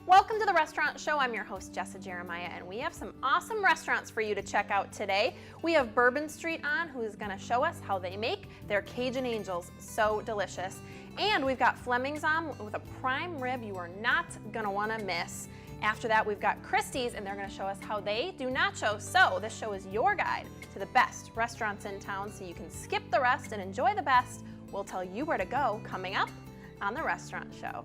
Welcome to the Restaurant Show. I'm your host, Jessa Jeremiah, and we have some awesome restaurants for you to check out today. We have Bourbon Street on, who is going to show us how they make their Cajun Angels. So delicious. And we've got Fleming's on with a prime rib you are not going to want to miss. After that, we've got Christies, and they're going to show us how they do nachos. So this show is your guide to the best restaurants in town, so you can skip the rest and enjoy the best. We'll tell you where to go coming up on the Restaurant Show.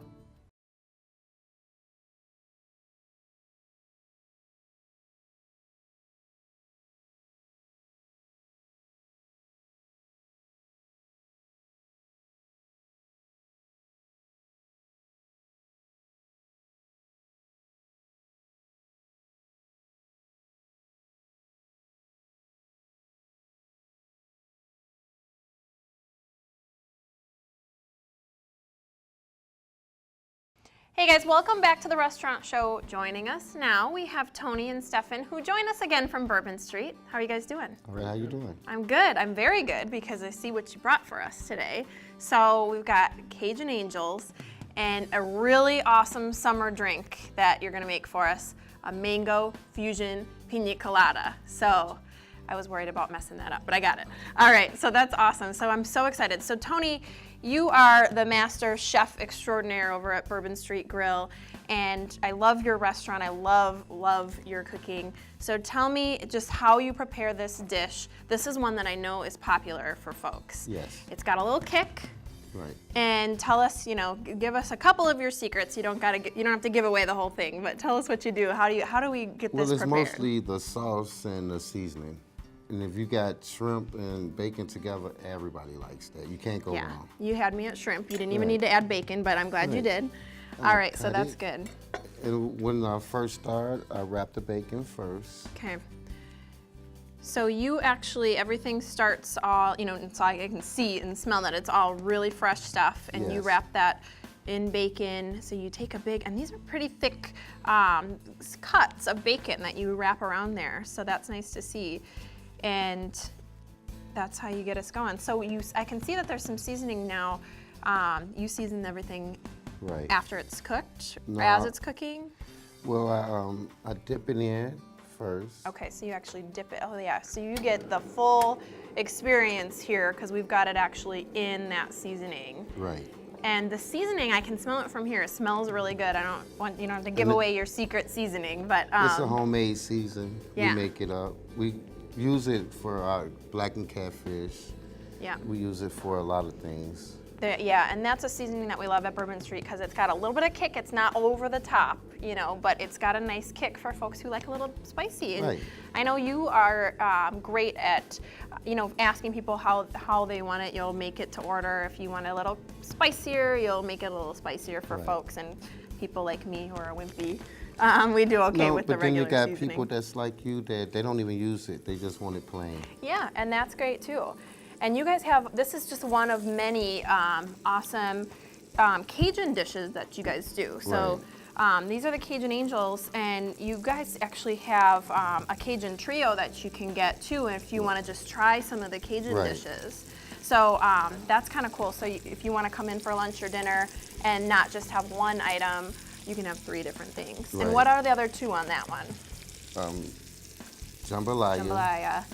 Hey guys, welcome back to the Restaurant Show. Joining us now, we have Tony and Stefan, who join us again from Bourbon Street. How are you guys doing? All right, how you doing? I'm good. I'm very good because I see what you brought for us today. So we've got Cajun Angels and a really awesome summer drink that you're gonna make for us, a mango fusion pina colada. So I was worried about messing that up, but I got it. All right, so that's awesome. So I'm so excited. So Tony, you are the master chef extraordinaire over at Bourbon Street Grill, and I love your restaurant. I love your cooking. So tell me just how you prepare this dish. This is one that I know is popular for folks. Yes. It's got a little kick. Right. And tell us, give us a couple of your secrets. You don't have to give away the whole thing, but tell us what you do. How do we get this prepared? Well, it's mostly the sauce and the seasoning. And if you got shrimp and bacon together, everybody likes that. You can't go wrong. You had me at shrimp. You didn't even need to add bacon, but I'm glad you did. All right, so that's good. And when I first start, I wrap the bacon first. Okay. So you actually, everything starts all, so I can see and smell that it's all really fresh stuff, and you wrap that in bacon. So you take a big, and these are pretty thick cuts of bacon that you wrap around there. So that's nice to see. And that's how you get us going. So I can see that there's some seasoning now. You season everything after it's cooked, or as it's cooking? Well, I dip it in first. Okay, so you actually dip it. Oh yeah, so you get the full experience here because we've got it actually in that seasoning. Right. And the seasoning, I can smell it from here. It smells really good. I don't want you to give away your secret seasoning, but it's a homemade season. Yeah. We make it up. We use it for our blackened catfish. Yeah. We use it for a lot of things. And that's a seasoning that we love at Bourbon Street because it's got a little bit of kick. It's not over the top, but it's got a nice kick for folks who like a little spicy. And I know you are great at, asking people how they want it. You'll make it to order. If you want it a little spicier, you'll make it a little spicier for folks. And people like me who are wimpy, we do okay with the regular seasoning. But then you got people that's like you that they don't even use it. They just want it plain. Yeah, and that's great too. And you guys this is just one of many awesome Cajun dishes that you guys do. So these are the Cajun Angels, and you guys actually have a Cajun trio that you can get too if you want to just try some of the Cajun dishes. So that's kind of cool. So if you want to come in for lunch or dinner and not just have one item, you can have 3 different things. And what are the other 2 on that one? Jambalaya.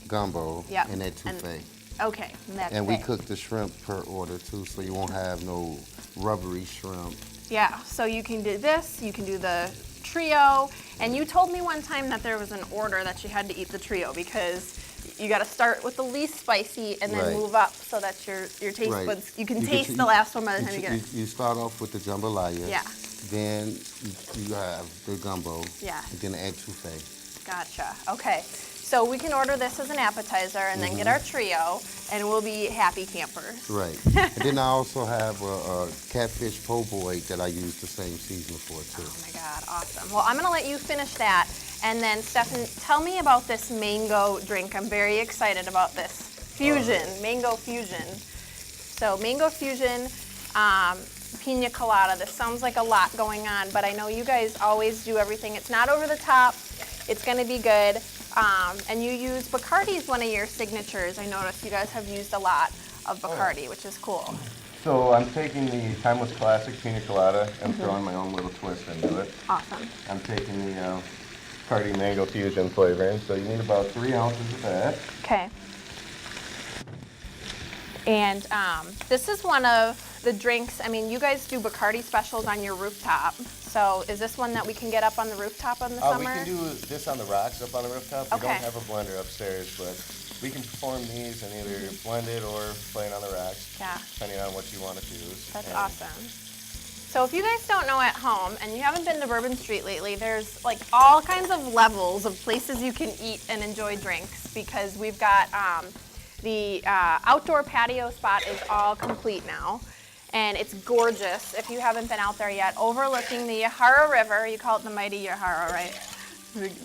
Gumbo, and etouffee. Okay, and we cook the shrimp per order too, so you won't have no rubbery shrimp. Yeah, so you can do this, you can do the trio, and you told me one time that there was an order that you had to eat the trio because you got to start with the least spicy and then move up so that your taste buds, you can taste the last one by the time you get it. You start off with the jambalaya. Yeah. Then you have the gumbo. Yeah. And then the etouffee. Gotcha. Okay. So we can order this as an appetizer and then get our trio, and we'll be happy campers. Right. And then I also have a catfish po' boy that I use the same seasoning for too. Oh my God, awesome. Well, I'm gonna let you finish that, and then Stefan, tell me about this mango drink. I'm very excited about this fusion, mango fusion. So mango fusion, pina colada. This sounds like a lot going on, but I know you guys always do everything. It's not over the top. It's gonna be good. And you use Bacardi is one of your signatures. I noticed you guys have used a lot of Bacardi, which is cool. So I'm taking the Timeless Classic Pina Colada and throwing my own little twist into it. Awesome. I'm taking the Cardi Mango Fusion flavoring, so you need about 3 ounces of that. Okay. And this is one of the drinks. I mean, you guys do Bacardi specials on your rooftop. So is this one that we can get up on the rooftop in the summer? We can do this on the rocks up on the rooftop. We Okay. don't have a blender upstairs, but we can perform these and either blend it or play it on the racks, Yeah. depending on what you want to choose. That's awesome. So if you guys don't know at home and you haven't been to Bourbon Street lately, there's like all kinds of levels of places you can eat and enjoy drinks, because we've got the outdoor patio spot is all complete now, and it's gorgeous if you haven't been out there yet, overlooking the Yahara River. You call it the mighty Yahara, right?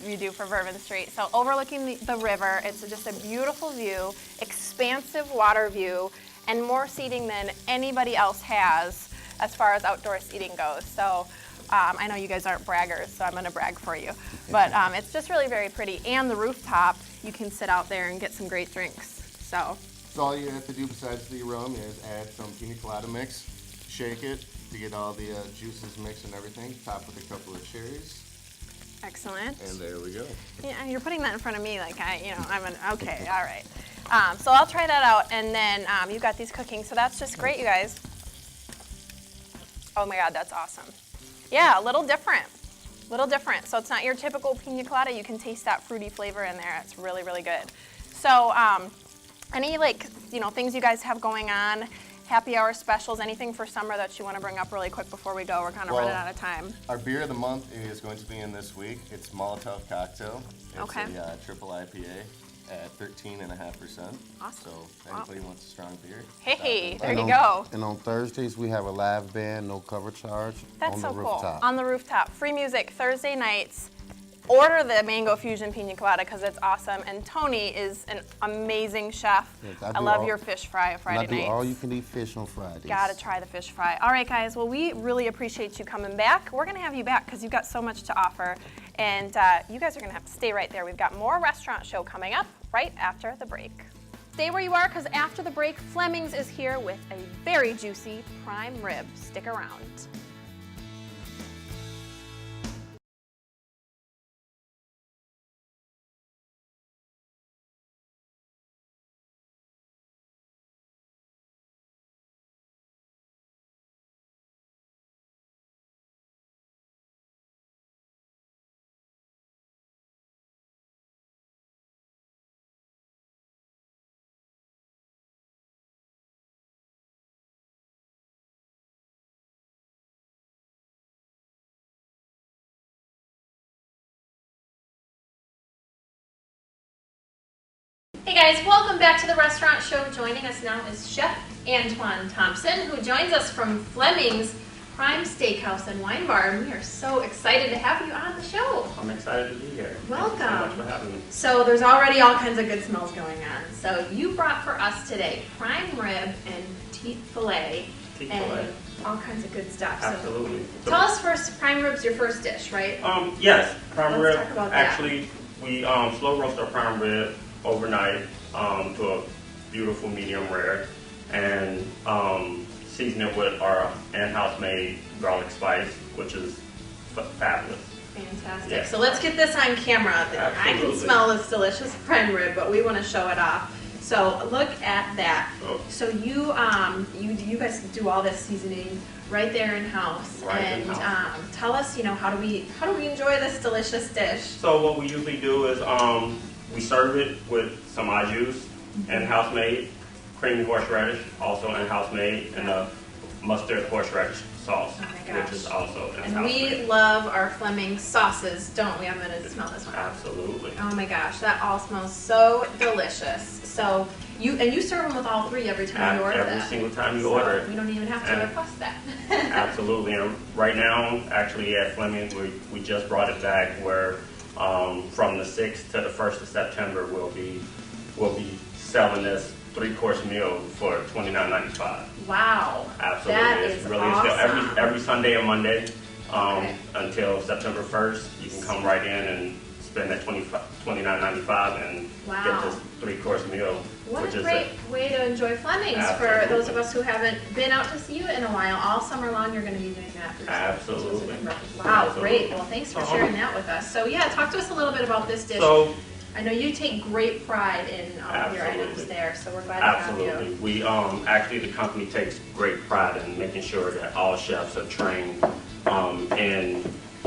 We do for Bourbon Street. So overlooking the river, it's just a beautiful view, expansive water view, and more seating than anybody else has as far as outdoor seating goes. So I know you guys aren't braggers, so I'm gonna brag for you. But it's just really very pretty. And the rooftop, you can sit out there and get some great drinks. So all you have to do besides the rum is add some pina colada mix, shake it to get all the juices mixed and everything, top with a couple of cherries. excellent. And there we go. Yeah, you're putting that in front of me like okay, all right. So I'll try that out, and then you got these cooking, so that's just great, you guys. Oh my God, that's awesome. Yeah, a little different. So it's not your typical pina colada. You can taste that fruity flavor in there. It's really, really good. So any things you guys have going on, happy hour specials, anything for summer that you want to bring up really quick before we go? We're kind of running out of time. Our beer of the month is going to be in this week. It's Molotov Cocktail. It's Okay. a triple IPA at 13.5%. Awesome. So anybody wants a strong beer? Hey, there And you on- go. And on Thursdays, we have a live band, no cover charge, That's on so the cool. rooftop. On the rooftop. Free music Thursday nights. Order the Mango Fusion Pina Colada because it's awesome. And Tony is an amazing chef. Yes, I love your fish fry Friday And I do nights. all-you-can-eat fish on Fridays. Gotta try the fish fry. All right, guys. Well, we really appreciate you coming back. We're gonna have you back because you've got so much to offer, and you guys are gonna have to stay right there. We've got more restaurant show coming up right after the break. Stay where you are because after the break, Fleming's is here with a very juicy prime rib. Stick around. Hey guys, welcome back to the restaurant show. Joining us now is Chef Antoine Thompson, who joins us from Fleming's Prime Steakhouse and Wine Bar, and we are so excited to have you on the show. I'm excited to be here. Welcome. Thank you so much for having me. So there's already all kinds of good smells going on. So you brought for us today prime rib and petite filet Petite and filet. all kinds of good stuff. So Absolutely. tell us first, prime rib's your first dish, right? Yes, prime Let's rib. talk about that. Actually, we slow roast our prime rib overnight to a beautiful medium rare, and season it with our in-house made garlic spice, which is fabulous. Fantastic. Yeah. So let's get this on camera. I can Absolutely. smell this delicious prime rib, but we want to show it off. So look at that. Oh. So you guys do all this seasoning right there in house, Right and in-house. tell us, how do we enjoy this delicious dish? So what we usually do is we serve it with some au jus, in-house made, creamy horseradish, also in-house made, and a mustard horseradish sauce, Oh my gosh. which is also in-house And we made. love our Fleming sauces, don't we? I'm gonna smell this one. Absolutely. Oh my gosh, that all smells so delicious. So you serve them with all three every time you order Every that. single time you So order it. we don't even have to And- request that. Absolutely. And right now, actually at Fleming's, we just brought it back where from the 6th to the 1st of September, we'll be selling this 3-course meal for $29.95. Wow. Absolutely. That It's is really awesome. every Sunday and Monday Okay. until September 1st. You can come right in and spend that $29.95 and Wow. get this 3-course meal What which a is great way to enjoy Fleming's for Absolutely. those of us who haven't been out to see you in a while. All summer long, you're going to be doing that for yourself. Absolutely. Wow, Absolutely. great. Well, thanks for sharing that with us. So, yeah, talk to us a little bit about this dish. So, I know you take great pride in all of your items Absolutely. there, so we're glad to have absolutely. you. We actually the company takes great pride in making sure that all chefs are trained in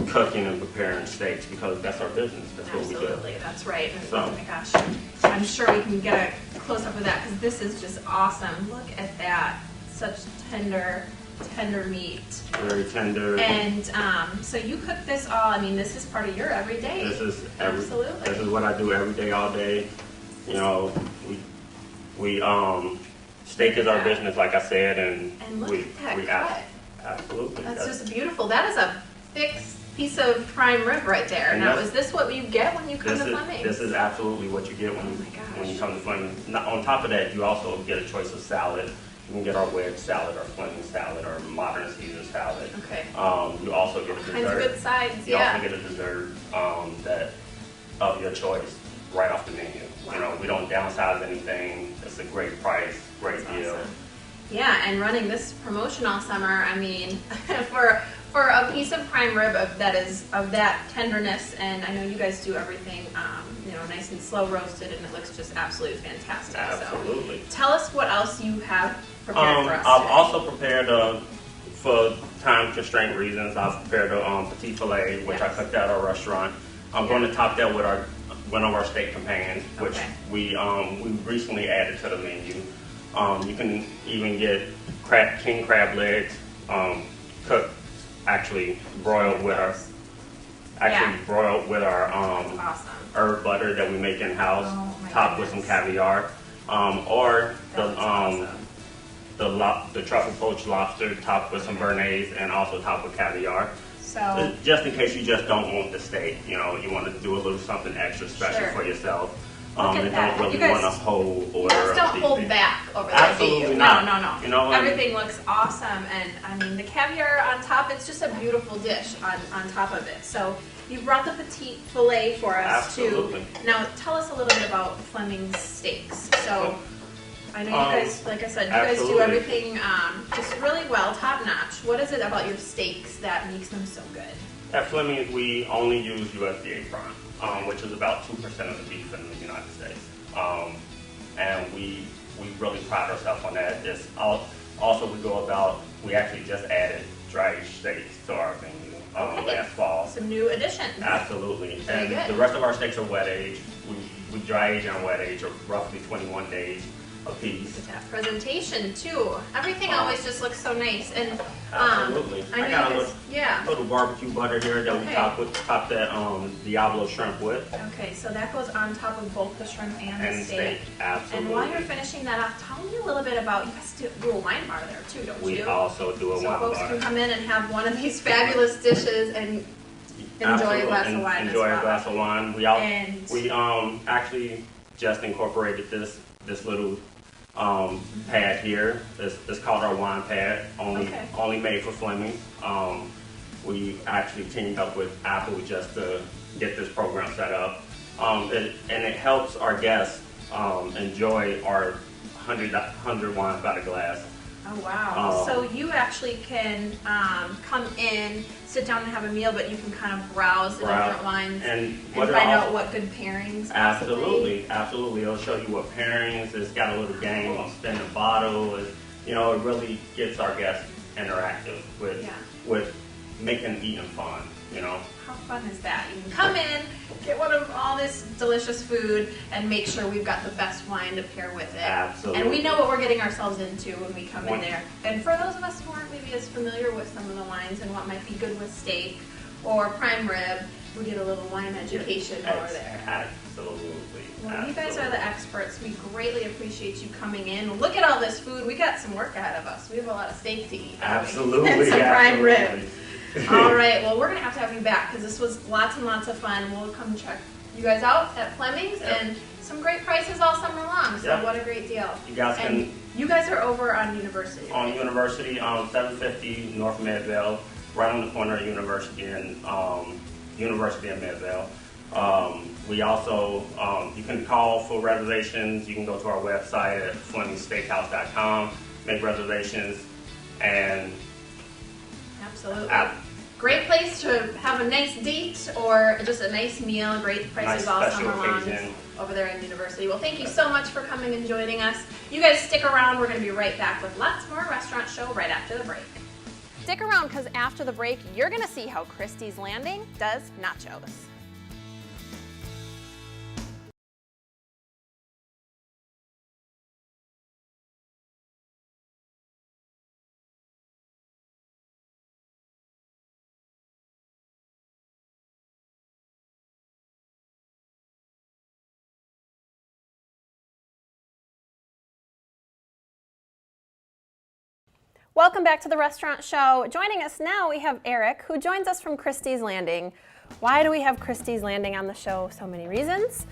cooking and preparing steaks because that's our business. That's what we do. Absolutely, that's right. And, So- oh my gosh, I'm sure we can get a close up of that because this is just awesome. Look at that, such tender meat. Very tender. And so you cook this all. I mean, this is part of your everyday. This is Absolutely. This is what I do every day, all day. You know, we steak is our business, like I said, and look we at that we cut. absolutely. That's just beautiful. That is a thick piece of prime rib right there. And Now, that's- is this what you get when you come to Fleming's? This is absolutely what you get Oh my gosh. when you come to Fleming's. On top of that, you also get a choice of salad. You can get our wedge salad, our Fleming salad, or modern Caesar salad. Okay. You also get a dessert. Kinds of good sides, You yeah. also get a dessert that of your choice right off the menu. You know, we don't downsize anything. It's a great price, great deal. Awesome. Yeah, and running this promotion all summer, I mean, for a piece of prime rib that is of that tenderness, and I know you guys do everything, nice and slow roasted, and it looks just absolutely fantastic. Absolutely. So, tell us what else you have prepared for us. I've today. also prepared, for time constraint reasons, I've prepared a petit filet, which I Yes. cooked at our restaurant. I'm going to top that with one of our steak companions, which Okay. we recently added to the menu. You can even get king crab legs, cooked, actually broiled with our Awesome. herb butter that we make in house, Oh, my topped with some goodness. caviar, or That looks awesome. the truffle poached lobster topped with some béarnaise and also topped with caviar. So, Just in case you just don't want the steak, you want to do a little something extra special Sure. for yourself. Look at And that. don't You really guys- want a whole you order guys of don't these hold things. back over there, Absolutely do you? not. No. You know what? Everything looks awesome, and I mean the caviar on top. It's just a beautiful dish on top of it. So you brought the petite fillet for us Absolutely. too. Now tell us a little bit about Fleming's steaks. So I know you guys, like I said, you guys do absolutely. everything just really well, top notch. What is it about your steaks that makes them so good? At Fleming's, we only use USDA prime, which is about 2% of the beef in the United States. And we really pride ourselves on that. Also, we actually just added dry aged steaks to our menu Okay. last fall. Some new additions. Absolutely. Very And good. the rest of our steaks are wet aged. We dry age and wet age are roughly 21 days a piece. That presentation too. Everything always just looks so nice, and Absolutely. I know I got you a guys, yeah. little barbecue butter here that Okay. we top that Diablo shrimp with. Okay, so that goes on top of both the shrimp and And the steak. steak. Absolutely. And while you're finishing that off, tell me a little bit about, you guys do a wine bar there too, don't We you? also do a So wine folks bar. can come in and have one of these fabulous dishes and enjoy Absolutely. a glass of wine Enjoy as well. a glass of wine. And- We actually just incorporated this little pad here. It's called our wine pad. Only made for Fleming. We actually teamed up with Apple just to get this program set up, and it helps our guests enjoy our 100 wines by the glass. Oh wow! Um, So you actually can come in, sit down and have a meal, but you can kind of browse the different wines and find out what good pairings. possibly. Absolutely. It'll show you what pairings. It's got a little game on spin the bottle. It really gets our guests interactive with making eating fun. How fun is that? You can come in, get one of all this delicious food, and make sure we've got the best wine to pair with it. Absolutely. And we know what we're getting ourselves into when we come in When- there. And for those of us who aren't maybe as familiar with some of the wines and what might be good with steak or prime rib, we get a little wine education over there. Absolutely. Well, you guys are the experts. We greatly appreciate you coming in. Look at all this food. We got some work ahead of us. We have a lot of steak to eat. don't we? Absolutely. And some prime rib. Absolutely. All right, well, we're going to have you back because this was lots and lots of fun. We'll come check you guys out at Fleming's, Yep. and some great prices all summer long, so Yep. what a great deal. You guys And can you guys are over on University, on right? University, 750 North Midvale, right on the corner of University and Midvale. We also, you can call for reservations. You can go to our website at FlemingSteakhouse.com, make reservations, and Absolutely. Great place to have a nice date or just a nice meal, great prices Nice all special summer long occasion. over there in University. Well, thank you so much for coming and joining us. You guys stick around. We're going to be right back with lots more Restaurant Show right after the break. Stick around because after the break, you're going to see how Christies Landing does nachos. Welcome back to the Restaurant Show. Joining us now, we have Eric, who joins us from Christies Landing. Why do we have Christies Landing on the show? So many reasons.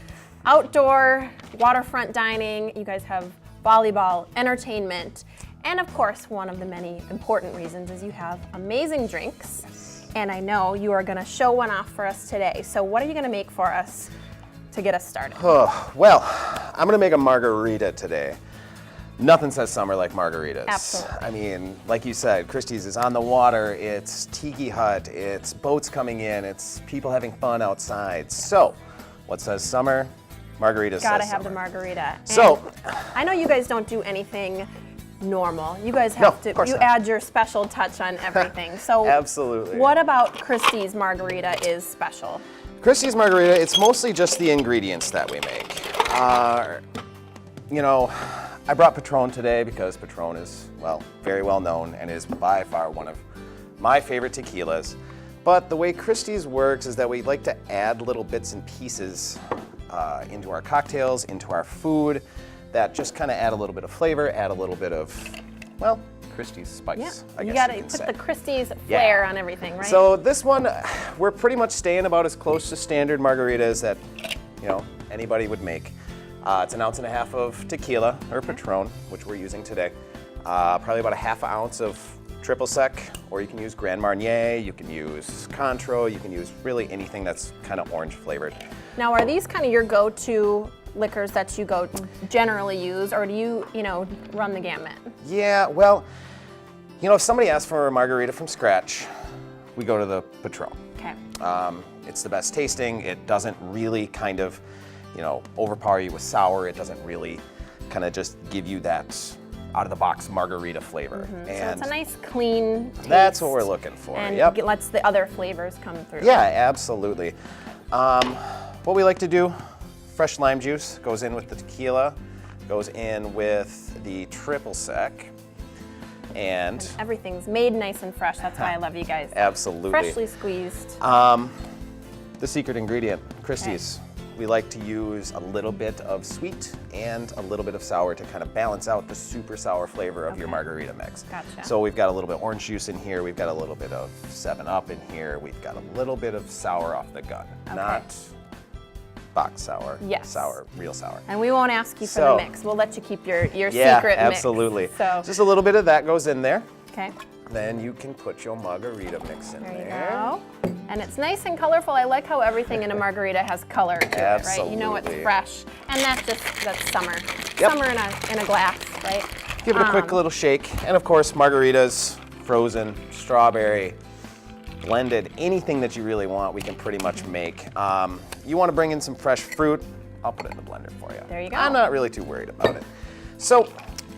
Outdoor, waterfront dining, you guys have volleyball, entertainment, and of course, one of the many important reasons is you have amazing drinks. And I know you are gonna show one off for us today. So what are you gonna make for us to get us started? Oh, well, I'm gonna make a margarita today. Nothing says summer like margaritas. Absolutely. I mean, like you said, Christies is on the water, it's tiki hut, it's boats coming in, it's people having fun outside. So, what says summer? Margaritas Gotta says have summer. the margarita. So, And I know you guys don't do anything normal. You guys No, have of to, course you not. add your special touch on everything. So Absolutely. what about Christies Margarita is special? Christies Margarita, it's mostly just the ingredients that we make. You know, I brought Patron today because Patron is, well, very well known and is by far one of my favorite tequilas. But the way Christies works is that we like to add little bits and pieces into our cocktails, into our food, that just kind of add a little bit of flavor, add a little bit of, well, Christies spice, Yeah, I you guess gotta you could put say. the Christies flair on everything, right? So this one, we're pretty much staying about as close to standard margaritas that, you know, anybody would make. It's 1.5 ounces of tequila, or Patron, which we're using today. Probably about a 1/2 ounce of triple sec, or you can use Grand Marnier, you can use Cointreau, you can use really anything that's kind of orange flavored. Now, are these kind of your go-to liquors that you generally use, or do you know, run the gamut? Yeah, well, you know, if somebody asks for a margarita from scratch, we go to the Patron. Okay. It's the best tasting. It doesn't really kind of, you know, overpower you with sour. It doesn't really kind of just give you that out-of-the-box margarita flavor. So And it's a nice, clean taste. that's what we're looking for. And Yep. it lets the other flavors come through. Yeah, absolutely. What we like to do, fresh lime juice goes in with the tequila, goes in with the triple sec, and Everything's made nice and fresh. That's why I love you guys. absolutely. Freshly squeezed. The secret ingredient, Christies. We like to use a little bit of sweet and a little bit of sour to kind of balance out the super sour flavor of your margarita mix. Gotcha. So we've got a little bit of orange juice in here, we've got a little bit of 7-Up in here, we've got a little bit of sour off the gun. Not box sour, Yes. sour, real sour. And we won't ask you for So- the mix. We'll let you keep your Yeah, secret mix. absolutely. So, Just a little bit of that goes in there. okay. Then you can put your margarita mix in There you there. go. And it's nice and colorful. I like how everything in a margarita has color to it, right? You know it's Absolutely. fresh. And that's summer. Yep. Summer in a glass, right? Give it a quick little shake. And of course, margaritas, frozen, strawberry, blended, anything that you really want, we can pretty much make. You want to bring in some fresh fruit, I'll put it in the blender for you. There you go. I'm not really too worried about it. So,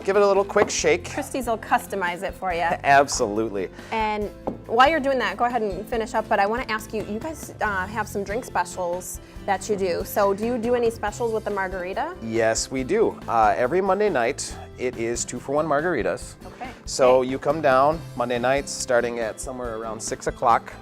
give it a little quick shake. Christies will customize it for you. Absolutely. And while you're doing that, go ahead and finish up. But I want to ask you, you guys have some drink specials that you do. So do you do any specials with the margarita? Yes, we do. Every Monday night, it is 2-for-1 margaritas. Okay. So you come down Monday nights, starting at somewhere around 6 o'clock.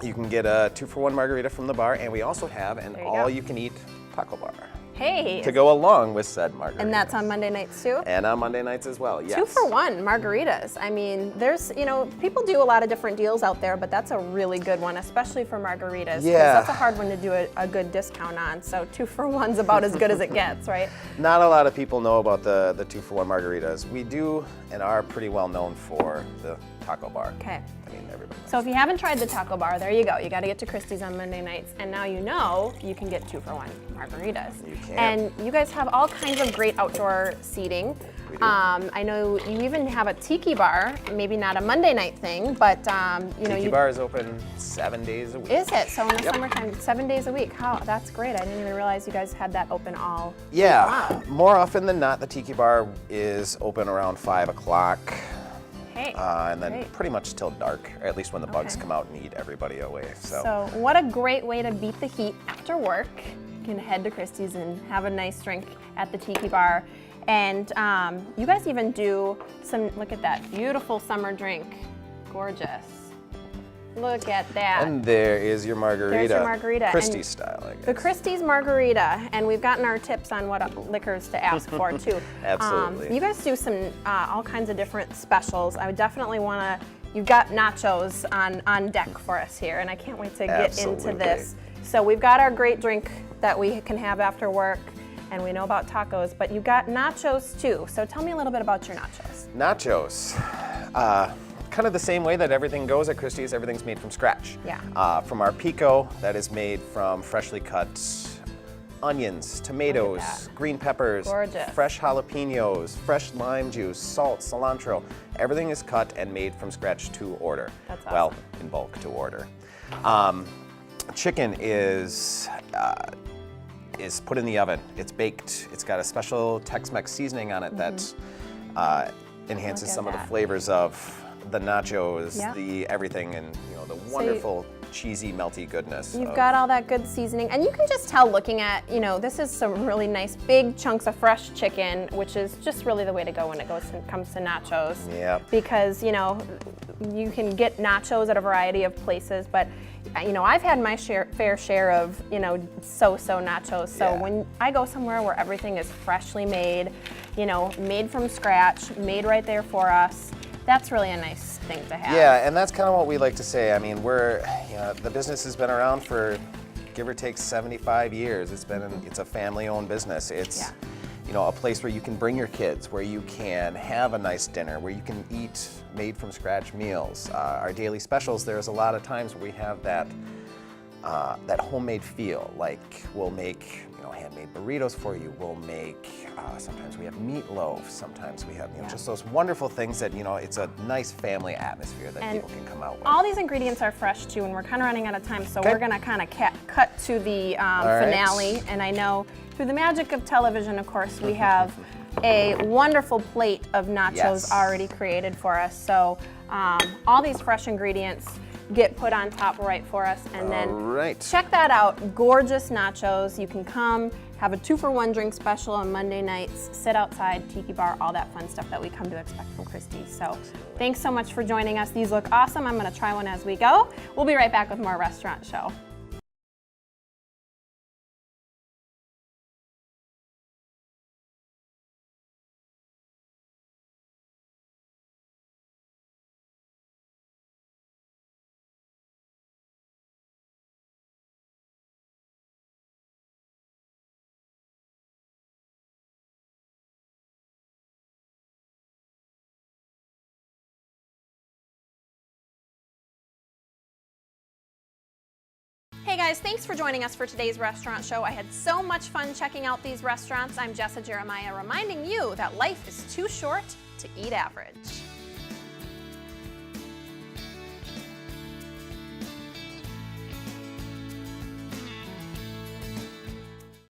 You can get a 2-for-1 margarita from the bar, and we also have an There you go. all-you-can-eat taco bar. Hey. to go along with said margarita. And that's on Monday nights too? And on Monday nights as well, yes. 2-for-1 margaritas. I mean, there's, people do a lot of different deals out there, but that's a really good one, especially for margaritas. 'Cause Yeah. that's a hard one to do a good discount on. So 2-for-1's about as good as it gets, right? Not a lot of people know about the 2-for-1 margaritas. We do and are pretty well known for the taco bar. Okay. I mean, everybody knows. So if you haven't tried the taco bar, there you go. You got to get to Christie's on Monday nights, and now you know you can get 2-for-1 margaritas. You can. And you guys have all kinds of great outdoor seating. We do. I know you even have a Tiki Bar, maybe not a Monday night thing, but Tiki Bar is open 7 days a week. Is it? So in the Yep. summertime, 7 days a week. How? That's great. I didn't even realize you guys had that open all. Yeah, Wow. more often than not, the Tiki Bar is open around 5 o'clock. Hey. And then great. pretty much till dark, or at least when the bugs Okay. come out and eat everybody away. So what a great way to beat the heat after work. You can head to Christie's and have a nice drink at the Tiki Bar. And you guys even do some, look at that, beautiful summer drink. Gorgeous. Look at that. And there is your margarita. There's your margarita. Christies And style, I guess. the Christies Margarita, and we've gotten our tips on what liquors to ask for too. Absolutely. You guys do some all kinds of different specials. I would definitely want to. You've got nachos on deck for us here, and I can't wait to get into Absolutely. this. So we've got our great drink that we can have after work, and we know about tacos, but you've got nachos too. So tell me a little bit about your nachos. Nachos. Kind of the same way that everything goes at Christie's, everything's made from scratch. Yeah. From our pico, that is made from freshly cut onions, tomatoes, green peppers, Gorgeous. fresh jalapenos, fresh lime juice, salt, cilantro. Everything is cut and made from scratch to order. That's Well, awesome. in bulk to order. Chicken is put in the oven. It's baked. It's got a special Tex-Mex seasoning on it that enhances Look at some of the that. flavors of the nachos, Yeah. the everything, and the wonderful cheesy melty goodness. You've of- got all that good seasoning, and you can just tell looking at, this is some really nice big chunks of fresh chicken, which is just really the way to go when it comes to nachos. Yep. Because, you can get nachos at a variety of places, but, I've had my fair share of, so-so nachos. So Yeah. when I go somewhere where everything is freshly made, made from scratch, made right there for us, that's really a nice thing to have. Yeah, and that's kind of what we like to say. I mean, the business has been around for give or take 75 years. It's a family-owned business. It's a place where you can bring your kids, where you can have a nice dinner, where you can eat made from scratch meals. Our daily specials, there's a lot of times where we have that homemade feel. Like we'll make handmade burritos for you. We'll make sometimes we have meatloaf. Sometimes we have just those wonderful things that it's a nice family atmosphere that And people can come out with. all these ingredients are fresh too, and we're kind of running out of time, so Okay. we're gonna kind of cut to the right. finale. And I know through the magic of television, of course, we have a wonderful plate of nachos Yes. already created for us. So all these fresh ingredients get put on top right for us, and then All right. check that out. Gorgeous nachos. You can come have a 2-for-1 drink special on Monday nights, sit outside, Tiki Bar, all that fun stuff that we come to expect from Christie's. So thanks so much for joining us. These look awesome. I'm going to try one as we go. We'll be right back with more Restaurant Show. Hey guys, thanks for joining us for today's restaurant show. I had so much fun checking out these restaurants. I'm Jessa Jeremiah, reminding you that life is too short to eat average.